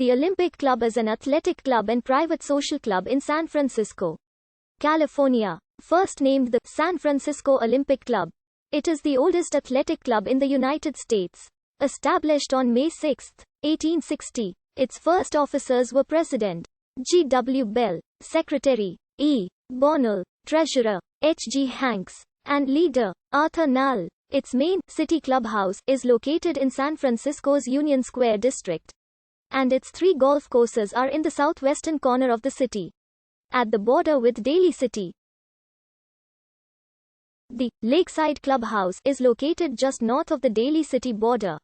The Olympic Club is an athletic club and private social club in San Francisco, California. First named the San Francisco Olympic Club, it is the oldest athletic club in the United States. Established on May 6, 1860, its first officers were President G. W. Bell, Secretary E. Bonnell, Treasurer H. G. Hanks, and leader Arthur Nall. Its main, city clubhouse, is located in San Francisco's Union Square district, and its 3 golf courses are in the southwestern corner of the city, at the border with Daly City. The Lakeside Clubhouse is located just north of the Daly City border.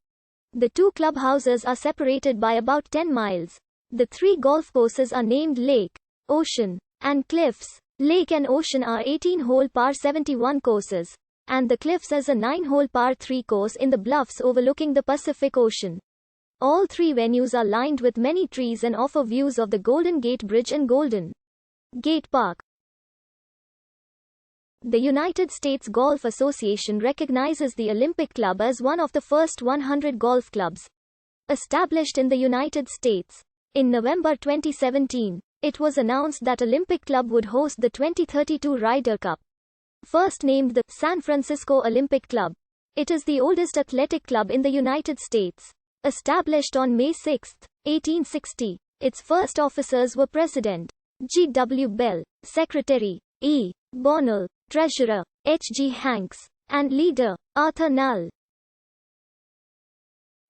The 2 clubhouses are separated by about 10 miles. The 3 golf courses are named Lake, Ocean, and Cliffs. Lake and Ocean are 18-hole par 71 courses, and the Cliffs is a 9-hole par 3 course in the bluffs overlooking the Pacific Ocean. All 3 venues are lined with many trees and offer views of the Golden Gate Bridge and Golden Gate Park. The United States Golf Association recognizes the Olympic Club as one of the first 100 golf clubs established in the United States. In November 2017, it was announced that Olympic Club would host the 2032 Ryder Cup. First named the San Francisco Olympic Club, it is the oldest athletic club in the United States. Established on May 6, 1860, its first officers were President G. W. Bell, Secretary E. Bonnell, Treasurer H. G. Hanks, and leader Arthur Nall.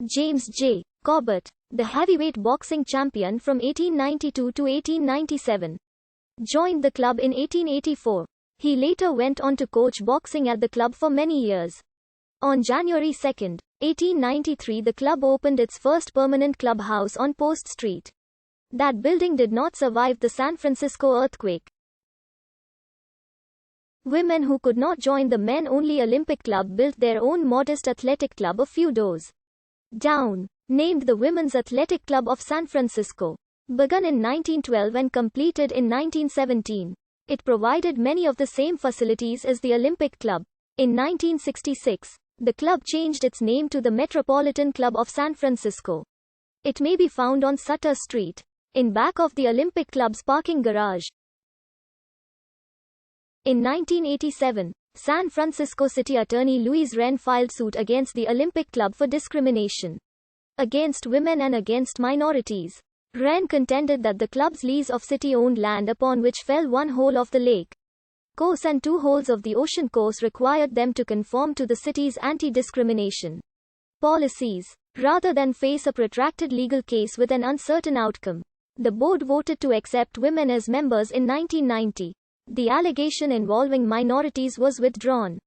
James J. Corbett, the heavyweight boxing champion from 1892 to 1897, joined the club in 1884. He later went on to coach boxing at the club for many years. On January 2, 1893, the club opened its first permanent clubhouse on Post Street. That building did not survive the San Francisco earthquake. Women who could not join the men-only Olympic Club built their own modest athletic club a few doors down, named the Women's Athletic Club of San Francisco. Begun in 1912 and completed in 1917, it provided many of the same facilities as the Olympic Club. In 1966, the club changed its name to the Metropolitan Club of San Francisco. It may be found on Sutter Street, in back of the Olympic Club's parking garage. In 1987, San Francisco City Attorney Louise Wren filed suit against the Olympic Club for discrimination against women and against minorities. Wren contended that the club's lease of city-owned land upon which fell 1 hole of the lake course and 2 holes of the ocean course required them to conform to the city's anti-discrimination policies. Rather than face a protracted legal case with an uncertain outcome, the board voted to accept women as members in 1990. The allegation involving minorities was withdrawn.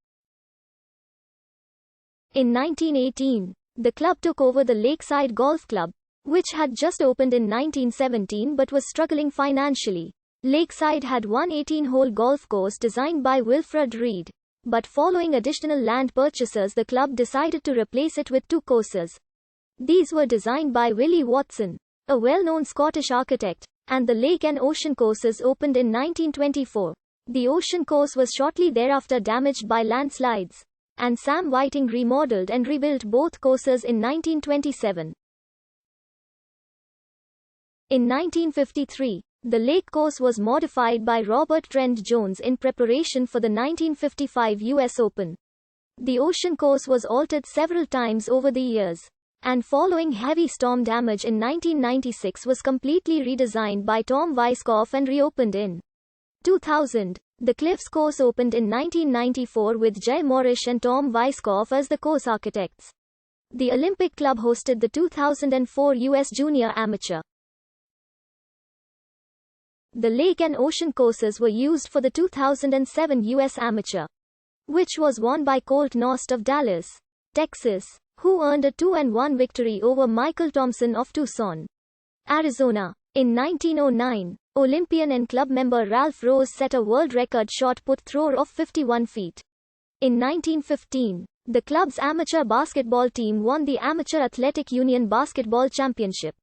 In 1918, the club took over the Lakeside Golf Club, which had just opened in 1917 but was struggling financially. Lakeside had one 18-hole golf course designed by Wilfred Reed, but following additional land purchases, the club decided to replace it with 2 courses. These were designed by Willie Watson, a well-known Scottish architect, and the Lake and Ocean courses opened in 1924. The Ocean course was shortly thereafter damaged by landslides, and Sam Whiting remodeled and rebuilt both courses in 1927. In 1953, the Lake course was modified by Robert Trent Jones in preparation for the 1955 US Open. The Ocean course was altered several times over the years, and following heavy storm damage in 1996 was completely redesigned by Tom Weiskopf and reopened in 2000. The Cliffs course opened in 1994 with Jay Morrish and Tom Weiskopf as the course architects. The Olympic Club hosted the 2004 US Junior Amateur. The Lake and Ocean courses were used for the 2007 US Amateur, which was won by Colt Knost of Dallas, Texas, who earned a 2-1 victory over Michael Thompson of Tucson, Arizona. In 1909, Olympian and club member Ralph Rose set a world record shot put throw of 51 feet. In 1915, the club's amateur basketball team won the Amateur Athletic Union Basketball Championship.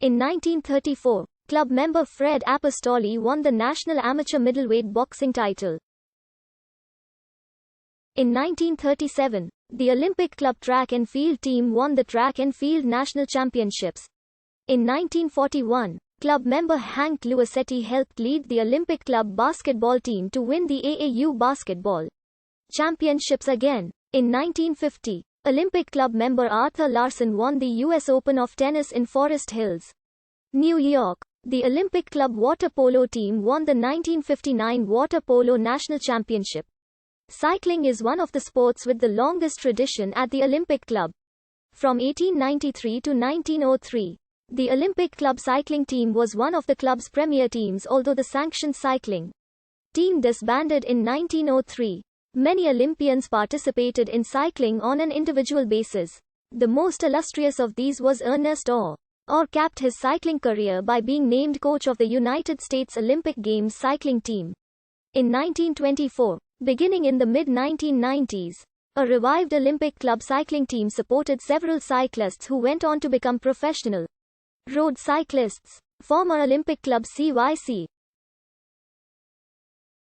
In 1934, club member Fred Apostoli won the National Amateur Middleweight Boxing title. In 1937, the Olympic Club track and field team won the Track and Field National Championships. In 1941, club member Hank Luisetti helped lead the Olympic Club basketball team to win the AAU basketball championships again. In 1950, Olympic Club member Arthur Larson won the U.S. Open of tennis in Forest Hills, New York. The Olympic Club water polo team won the 1959 Water Polo National Championship. Cycling is one of the sports with the longest tradition at the Olympic Club. From 1893 to 1903, the Olympic Club cycling team was one of the club's premier teams, although the sanctioned cycling team disbanded in 1903. Many Olympians participated in cycling on an individual basis. The most illustrious of these was Ernest Orr capped his cycling career by being named coach of the United States Olympic Games cycling team. In 1924, beginning in the mid-1990s, a revived Olympic Club cycling team supported several cyclists who went on to become professional road cyclists. Former Olympic Club CYC